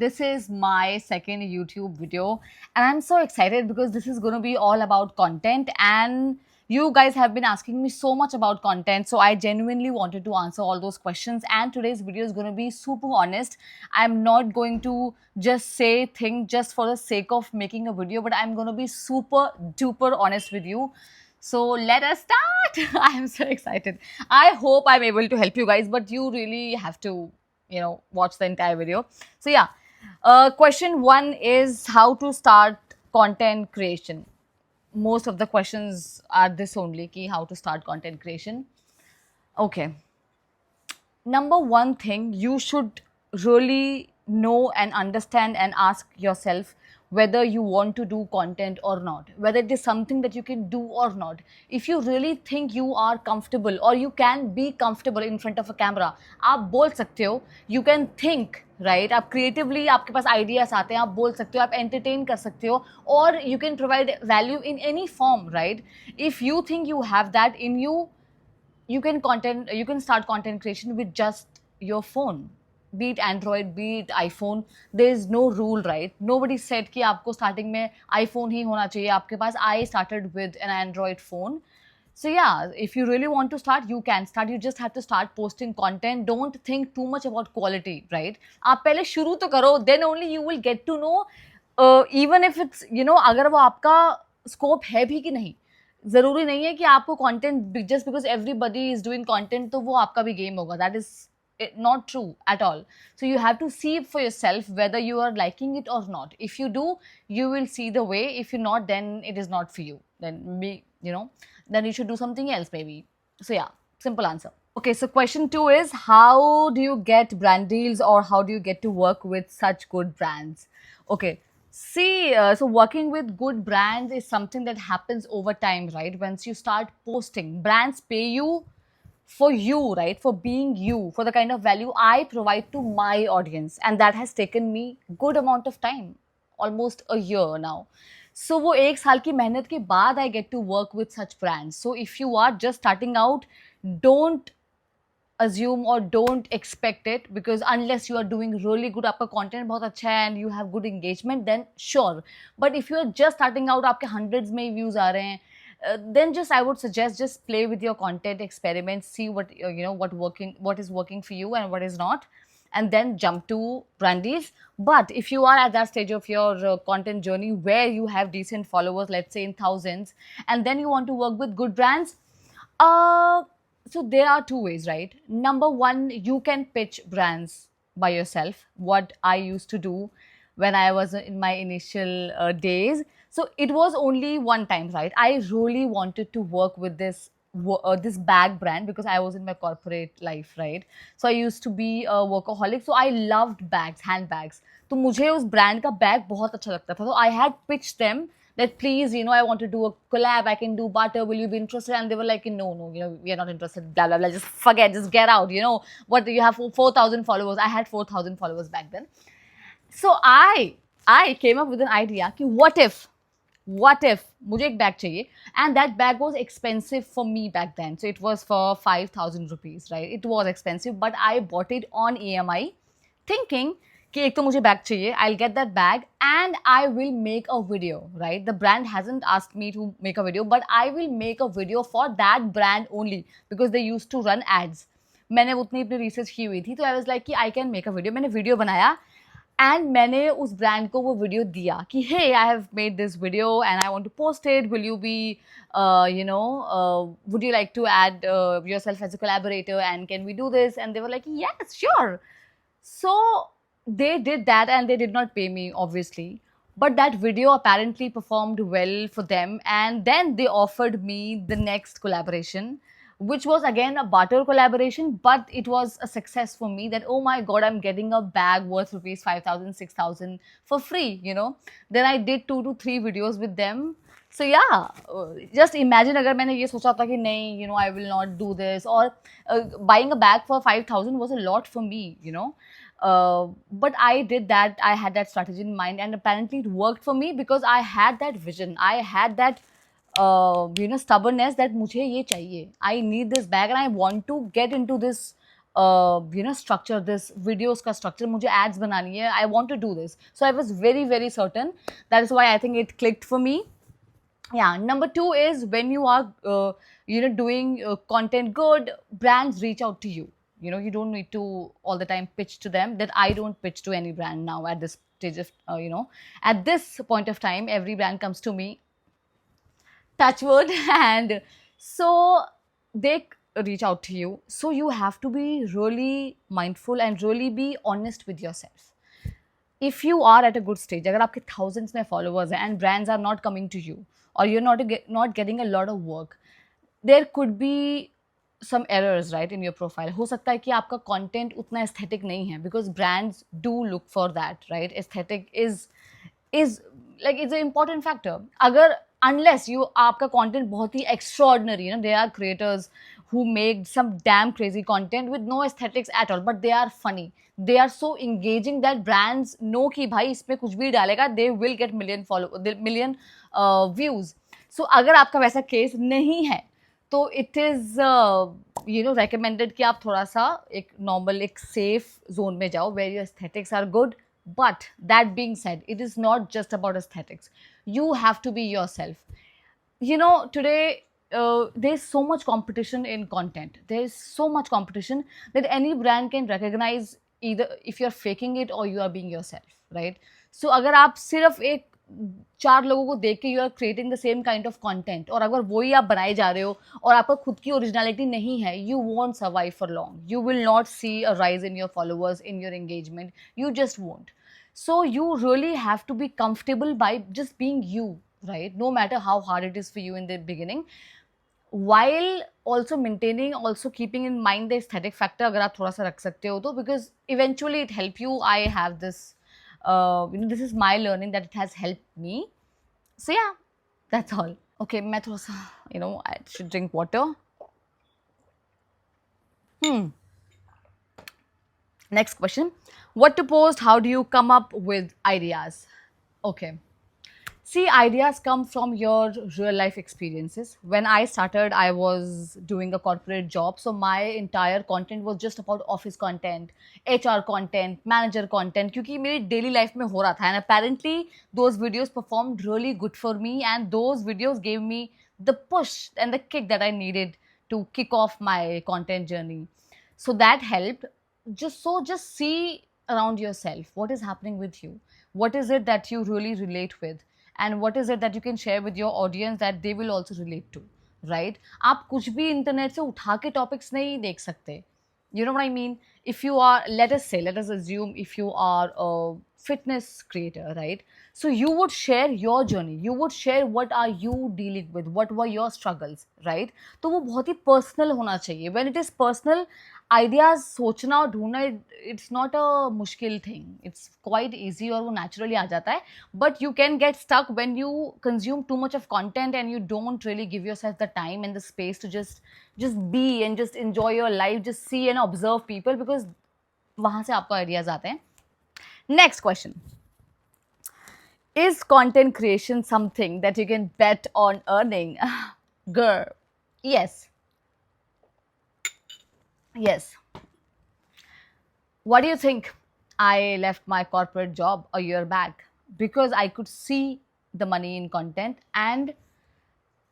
This is my second YouTube video, and I'm so excited because this is going to be all about content. And you guys have been asking me so much about content, so I genuinely wanted to answer all those questions. And today's video is going to be super honest. I'm not going to just say things just for the sake of making a video, but I'm going to be super duper honest with you. So let us start. I am so excited. I hope I'm able to help you guys, but you really have to, watch the entire video. So yeah, question one is how to start content creation. Most of the questions are this only, ki how to start content creation. Okay, number one thing you should really know and understand and ask yourself whether you want to do content or not, whether it is something that you can do or not. If you really think you are comfortable or you can be comfortable in front of a camera, आप बोल सकते हो, you can think, right? आप creatively आपके पास ideas आते हैं, आप बोल सकते हो, आप entertain कर सकते हो, or you can provide value in any form, right? If you think you have that in you, you can start content creation with just your phone, be it Android, be it iPhone. There is no rule, right? Nobody said कि आपको starting में iPhone ही होना चाहिए आपके पास. I started with an Android phone. So yeah, if you really want to start, you can start. You just have to start posting content. Don't think too much about quality, right? आप पहले शुरू तो करो, then only you will get to know, even if it's, अगर वो आपका scope है भी कि नहीं. जरूरी नहीं है कि आपको content just because everybody is doing content तो वो आपका भी गेम होगा. That is not true at all. So you have to see for yourself whether you are liking it or not. If you do, you will see the way. If you're not, then it is not for you. Then then you should do something else maybe. So yeah, simple answer. Okay, so question 2 is how do you get brand deals or how do you get to work with such good brands? Okay, see, so working with good brands is something that happens over time, right? Once you start posting, brands pay you for you, right? For being you, for the kind of value I provide to my audience. And that has taken me good amount of time, almost a year now. So वो एक साल की मेहनत के बाद I get to work with such brands. So if you are just starting out, don't assume or don't expect it, because unless you are doing really good, आपका content बहुत अच्छा है and you have good engagement, then sure. But if you are just starting out, आपके hundreds में views आ रहे हैं, then just I would suggest just play with your content, experiment, see what what is working for you and what is not, and then jump to brand deals. But if you are at that stage of your content journey where you have decent followers, let's say in thousands, and then you want to work with good brands, uh, so there are two ways, right? Number one, you can pitch brands by yourself, what I used to do when I was in my initial days. So it was only one time, right? I really wanted to work with this bag brand because I was in my corporate life, right? So I used to be a workaholic, so I loved bags, handbags. तो मुझे उस brand का bag बहुत अच्छा लगता था. So I had pitched them that please, I want to do a collab, I can do barter, will you be interested? And they were like, no, we are not interested, blah, blah, blah, just forget, just get out, what, you have 4,000 followers. I had 4,000 followers back then. So I came up with an idea कि what if मुझे एक bag चाहिए, and that bag was expensive for me back then. So it was for 5,000 rupees, right? It was expensive, but I bought it on EMI thinking कि एक तो मुझे bag चाहिए, I'll get that bag and I will make a video, right? The brand hasn't asked me to make a video, but I will make a video for that brand only because they used to run ads. मैंने उतनी अपनी research की हुई थी, तो I was like कि I can make a video. मैंने video बनाया and मैंने उस ब्रांड को वो वीडियो दिया कि hey, I have made this video and I want to post it. Will you be, would you like to add yourself as a collaborator and can we do this? And they were like, yes, sure. So they did that and they did not pay me, obviously. But that video apparently performed well for them. And then they offered me the next collaboration, which was again a barter collaboration, but it was a success for me that, oh my God, I'm getting a bag worth rupees 5,000, 6,000 for free, Then I did 2 to 3 videos with them. So yeah, just imagine अगर मैंने ये सोचा था कि नहीं, I will not do this, or buying a bag for 5,000 was a lot for me, but I did that. I had that strategy in mind, and apparently it worked for me because I had that vision. I had that, stubbornness that मुझे ये चाहिए. I need this bag, and I want to get into this structure this videos का structure, मुझे ads बनानी है, I want to do this. So I was very very certain. That is why I think it clicked for me. Yeah, number two is when you are doing content good, brands reach out to you. You don't need to all the time pitch to them. That I don't pitch to any brand now at this stage of at this point of time. Every brand comes to me, touch wood, and so they reach out to you. So you have to be really mindful and really be honest with yourself. If you are at a good stage, अगर आपके thousands में followers हैं and brands are not coming to you, or you're not getting a lot of work, there could be some errors, right, in your profile. हो सकता है कि आपका content उतना aesthetic नहीं है, because brands do look for that, right? Aesthetic is like it's an important factor. अगर unless you आपका content बहुत ही extraordinary, there are creators who make some damn crazy content with no aesthetics at all, but they are funny. They are so engaging that brands know कि भाई इसमें कुछ भी डालेगा, they will get million views. So अगर आपका वैसा case नहीं है, तो it is recommended कि आप थोड़ा सा एक normal, एक safe zone में जाओ where your aesthetics are good. But that being said, it is not just about aesthetics. You have to be yourself. Today there's so much competition in content. There's so much competition that any brand can recognize either if you're faking it or you are being yourself, right? So अगर आप सिर्फ एक 4 लोगों को देख के you are creating the same kind of content, और अगर वही आप बनाए जा रहे हो और आपका खुद की ओरिजिनलिटी नहीं है, you won't survive for long. You will not see a rise in your followers, in your engagement. You just won't. So you really have to be comfortable by just being you, right? No matter how hard it is for you in the beginning, while also maintaining, also keeping in mind the aesthetic factor. अगर आप थोड़ा सा रख सकते हो तो, because eventually it help you. I have this, this is my learning that it has helped me. So yeah, that's all. Okay, मैं थोड़ा सा, I should drink water. Next question. What to post? How do you come up with ideas? Okay. See, ideas come from your real life experiences. When I started, I was doing a corporate job. So my entire content was just about office content, HR content, manager content. क्योंकि मेरी daily life में हो रहा था. And apparently, those videos performed really good for me. And those videos gave me the push and the kick that I needed to kick off my content journey. So that helped. Just see around yourself what is happening with you, what is it that you really relate with, and what is it that you can share with your audience that they will also relate to, right? आप कुछ भी internet से उठा के topics नहीं देख सकते. You know what I mean? If you are, let us assume if you are a fitness creator, right? So you would share your journey, you would share what are you dealing with, what were your struggles, right? तो वो बहुत ही personal होना चाहिए. When it is personal, ideas सोचना और ढूंढना, it's not a मुश्किल thing. It's quite easy और वो नेचुरली आ जाता है. But you can get stuck when you consume too much of content and you don't really give yourself the time and the space to just be and just enjoy your life, just see and observe people, because वहां से आपको ideas आते हैं. Next question. Is content creation something that you can bet on earning? Girl, yes. Yes. What do you think? I left my corporate job a year back because I could see the money in content, and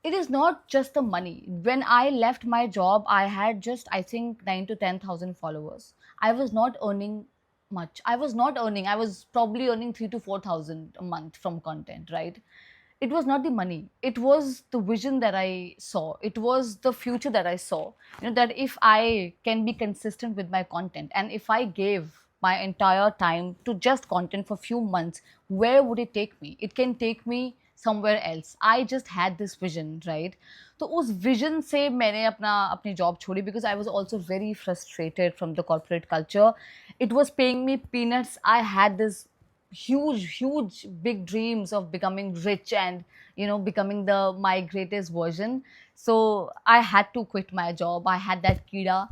it is not just the money. When I left my job, I had just, I think, 9 to 10,000 followers. I was not earning much. I was probably earning 3 to 4,000 a month from content, right? It was not the money. It was the vision that I saw. It was the future that I saw. That if I can be consistent with my content, and if I gave my entire time to just content for few months, where would it take me? It can take me somewhere else. I just had this vision, right? तो उस vision से मैंने अपनी job छोड़ी, because I was also very frustrated from the corporate culture. It was paying me peanuts. I had this huge big dreams of becoming rich and becoming my greatest version. So I had to quit my job. I had that kida.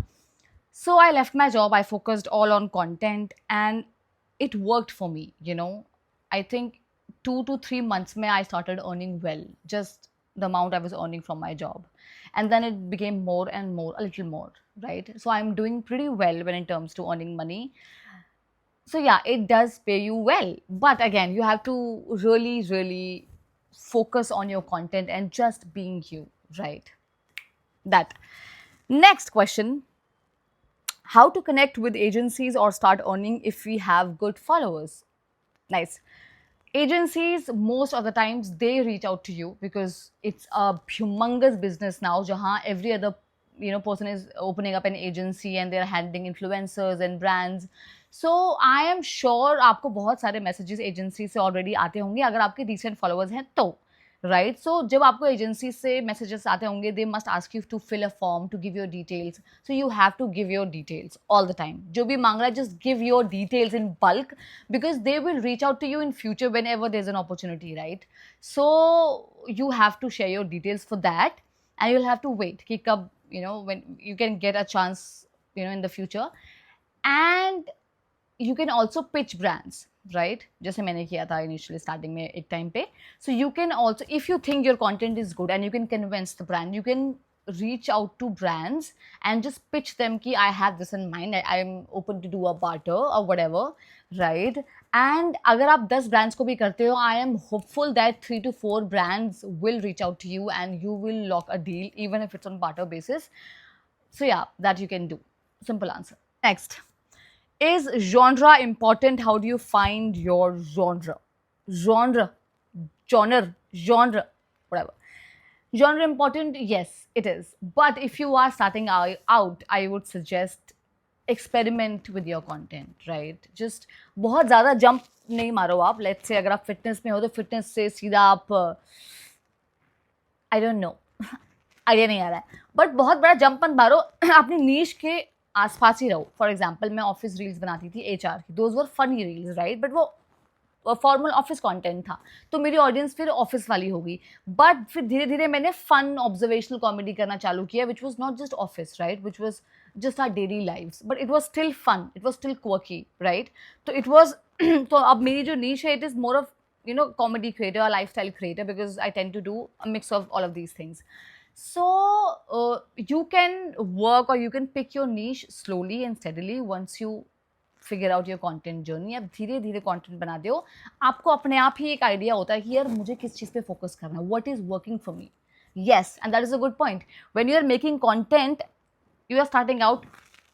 So I left my job. I focused all on content, and it worked for me. I think 2 to 3 months mein I started earning well, just the amount I was earning from my job. And then it became more and more, a little more, right? So I'm doing pretty well when it comes to earning money. So yeah, it does pay you well. But again, you have to really, really focus on your content and just being you, right? That. Next question: how to connect with agencies or start earning if we have good followers? Nice. Agencies, most of the times, they reach out to you because it's a humongous business now, jahan every other person is opening up an agency and they're handling influencers and brands. So I am sure आपको बहुत सारे messages agency से already आते होंगे अगर आपके decent followers हैं तो, right? So जब आपको agency से messages आते होंगे, they must ask you to fill a form to give your details. So you have to give your details all the time. जो भी मांग रहा है, just give your details in bulk because they will reach out to you in future whenever there's an opportunity, right? So you have to share your details for that, and you'll have to wait कि कब when you can get a chance in the future. And you can also pitch brands, right? जैसे मैंने किया था initially starting में एक time पे. So you can also, if you think your content is good and you can convince the brand, you can reach out to brands and just pitch them कि I have this in mind, I'm open to do a barter or whatever, right? And अगर आप 10 brands को भी करते हो, I am hopeful that 3 to 4 brands will reach out to you and you will lock a deal even if it's on barter basis. So yeah, that you can do. Simple answer. Next. Is genre important? How do you find your genre? Genre, genre, whatever. Genre important? Yes, it is. But if you are starting out, I would suggest experiment with your content, right? Just बहुत ज़्यादा jump नहीं मारो आप. Let's say अगर आप fitness में हो तो fitness से सीधा आप I don't know, आइडिया नहीं आ रहा है, बट बहुत बड़ा जंप मत मारो. अपनी नीश के आसपास ही रहो. फॉर एग्जाम्पल मैं ऑफिस रील्स बनाती थी एचआर की, those were funny reels, right? But वो फॉर्मल ऑफिस कंटेंट था, तो मेरी ऑडियंस फिर ऑफिस वाली हो गई. बट फिर धीरे धीरे मैंने फन ऑब्जर्वेशनल कॉमेडी करना चालू किया, which was not just office, right? Which was just our daily lives, but it was still fun, it was still quirky, right? तो इट वॉज तो अब मेरी जो नीश है, it is more of comedy creator or lifestyle creator because I tend to do a mix of all of these things. So you can work or you can pick your niche slowly and steadily once you figure out your content journey. अब धीरे धीरे content बनाते हो, आपको अपने आप ही एक idea होता है कि यार मुझे किस चीज़ पे focus करना है, what is working for me. Yes, and that is a good point. When you are making content, you are starting out,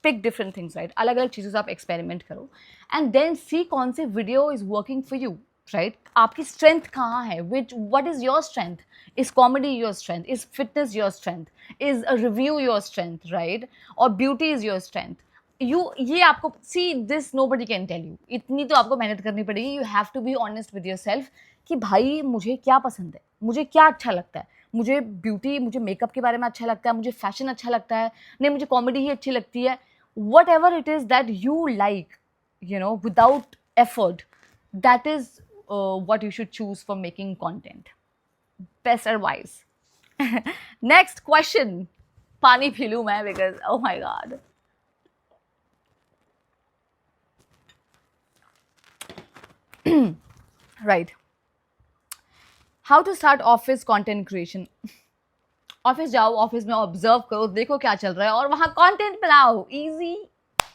pick different things, right? अलग अलग चीज़ों से आप experiment करो and then see कौन सी video is working for you. Right? आपकी strength कहाँ है? What is your strength? Is comedy your strength? Is fitness your strength? Is a review your strength? Right? Or beauty is your strength? ये आपको see this nobody can tell you. इतनी तो आपको मेहनत करनी पड़ेगी. You have to be honest with yourself कि भाई मुझे क्या पसंद है, मुझे क्या अच्छा लगता है, मुझे ब्यूटी, मुझे मेकअप के बारे में अच्छा लगता है, मुझे फैशन अच्छा लगता है, नहीं मुझे कॉमेडी ही अच्छी लगती है. Whatever it is that you like, without effort, that is what you should choose for making content. Best advice. Next question. Pani phi lu main because oh my god. Right. How to start office content creation? Office जाओ, office में observe करो, देखो क्या चल रहा है और वहाँ कंटेंट बनाओ. Easy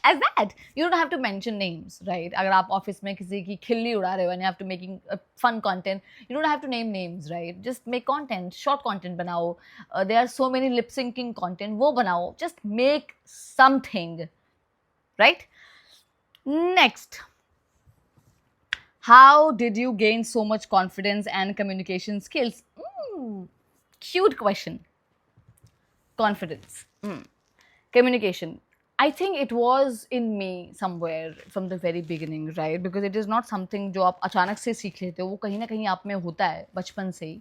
as that. You don't have to mention names, right? अगर आप ऑफिस में किसी की खिल्ली उड़ा रहे हो and you have to making a fun content, you don't have to name names, right? Just make content, short content बनाओ. There are so many lip syncing content, वो बनाओ. Just make something, right? Next. How did you gain so much confidence and communication skills? Cute question. Confidence. Communication. I think it was in me somewhere from the very beginning, right? Because it is not something जो आप अचानक से सीख लेते हो, वो कहीं ना कहीं आप में होता है बचपन से ही.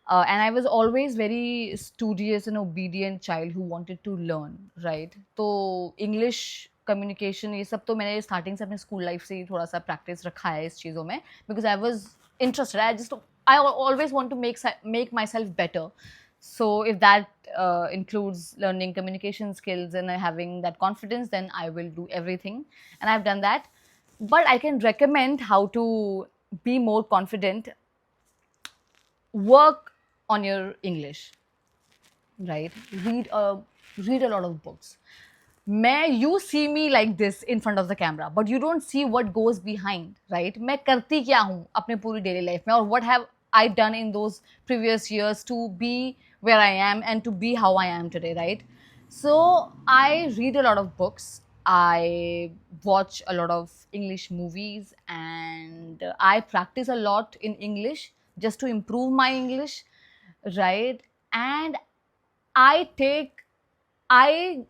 And I was always very studious and obedient child who wanted to learn, right? तो English communication ये सब तो मैंने starting से अपने school life से ही थोड़ा सा practice रखा है इस चीज़ों में, because I was interested. I always want to make myself better. So if that includes learning communication skills and having that confidence, then I will do everything, and I've done that. But I can recommend how to be more confident. Work on your English, right? Read a lot of books. मैं you see me like this in front of the camera, but you don't see what goes behind, right? मैं करती क्या हूँ अपने पूरी daily life में, और what have I done in those previous years to be where I am and to be how I am today, right? So I read a lot of books. I watch a lot of English movies, and I practice a lot in English just to improve my English, right? And I take I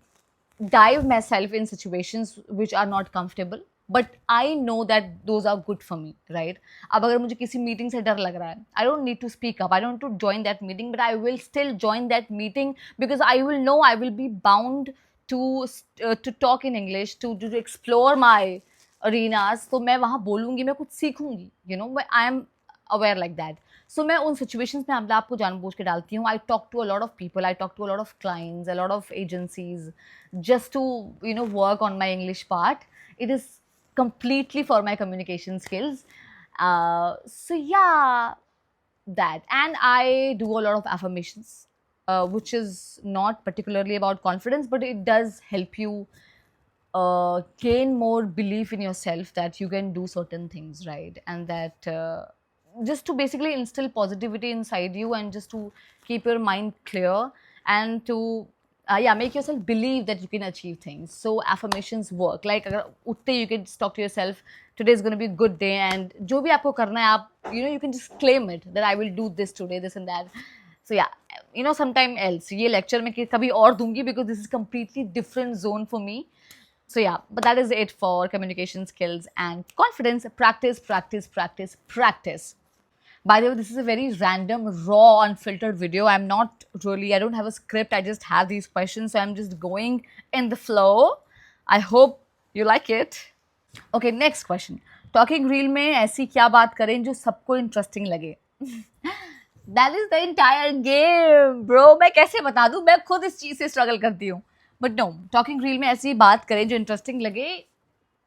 dive myself in situations which are not comfortable, but I know that those are good for me, right? अब अगर मुझे किसी meeting से डर लग रहा है, I don't need to speak up, I don't need to join that meeting, but I will still join that meeting because I will know I will be bound to talk in English, to explore my arenas. तो मैं वहाँ बोलूँगी, मैं कुछ सीखूँगी, you know, I am aware like that. So मैं उन situations में अपने आप को जानबूझ के डालती हूँ. I talk to a lot of people, I talk to a lot of clients, a lot of agencies, just to, you know, work on my English part. It is completely for my communication skills. So yeah, that. And I do a lot of affirmations, which is not particularly about confidence, but it does help you gain more belief in yourself that you can do certain things, right? And that just to basically instill positivity inside you, and just to keep your mind clear, and to yeah, make yourself believe that you can achieve things. So affirmations work. Like अगर उठते you can just talk to yourself, today is going to be a good day, and जो भी आपको करना है आप, you know, you can just claim it that I will do this today, this and that. So yeah, you know, sometime else ये lecture में कभी और दूंगी because this is completely different zone for me. So yeah, but that is it for communication skills and confidence. Practice, practice, practice, practice. By the way, this is a very random, raw, unfiltered video. I don't have a script. I just have these questions. So I'm just going in the flow. I hope you like it. Okay, next question. Talking reel में ऐसी क्या बात करें जो सबको interesting लगे? That is the entire game, bro. मैं कैसे बता दूँ? मैं खुद इस चीज़ से struggle करती हूँ. But no, talking reel में ऐसी बात करें जो interesting लगे.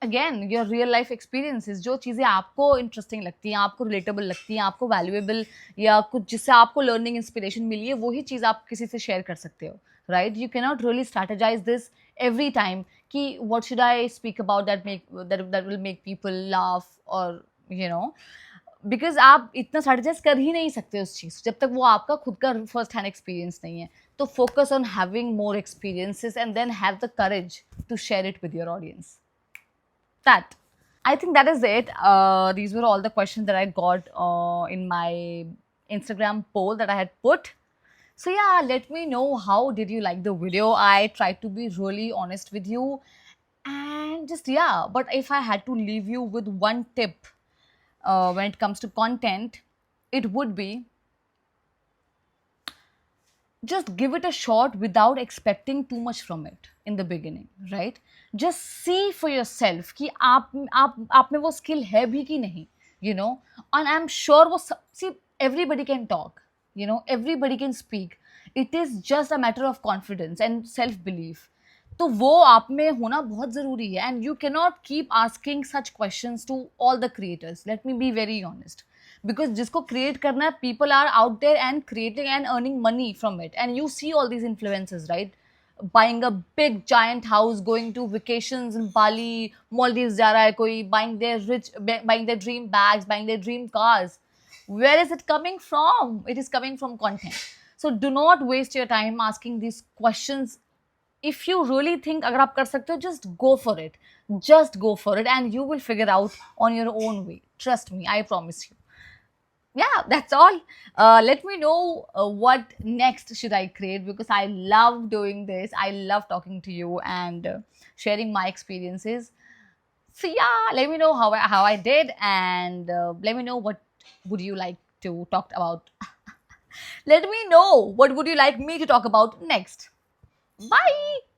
Again, your real life experiences, जो चीज़ें आपको interesting लगती हैं, आपको relatable लगती हैं, आपको valuable, या कुछ जिससे आपको learning inspiration मिली है, वही चीज़ आप किसी से share कर सकते हो, right? You cannot really strategize this every time कि what should I speak about that will make people laugh, or you know, because आप इतना strategize कर ही नहीं सकते उस चीज़ जब तक वो आपका खुद का first hand experience नहीं है. तो focus on having more experiences and then have the courage to share it with your audience. That, I think that is it. These were all the questions that I got in my Instagram poll that I had put. So yeah, let me know how did you like the video. I tried to be really honest with you, and just yeah. But if I had to leave you with one tip when it comes to content, it would be just give it a shot without expecting too much from it in the beginning, right? Just see for yourself कि आप में वो skill है भी कि नहीं, you know. And I'm sure वो see, everybody can talk, you know, everybody can speak. It is just a matter of confidence and self belief. तो वो आप में होना बहुत ज़रूरी है, and you cannot keep asking such questions to all the creators. Let me be very honest. Because जिसको create करना है, people are out there and creating and earning money from it, and you see all these influencers, right? Buying a big giant house, going to vacations in Bali, Maldives जा रहा है कोई, buying their dream bags, buying their dream cars. Where is it coming from? It is coming from content. So do not waste your time asking these questions. If you really think अगर आप कर सकते हो, just go for it. Just go for it, and you will figure out on your own way. Trust me, I promise you. Yeah, that's all. Let me know what next should I create, because I love doing this. I love talking to you and sharing my experiences. So yeah, let me know how I did, and let me know what would you like to talk about. Let me know what would you like me to talk about next. Bye.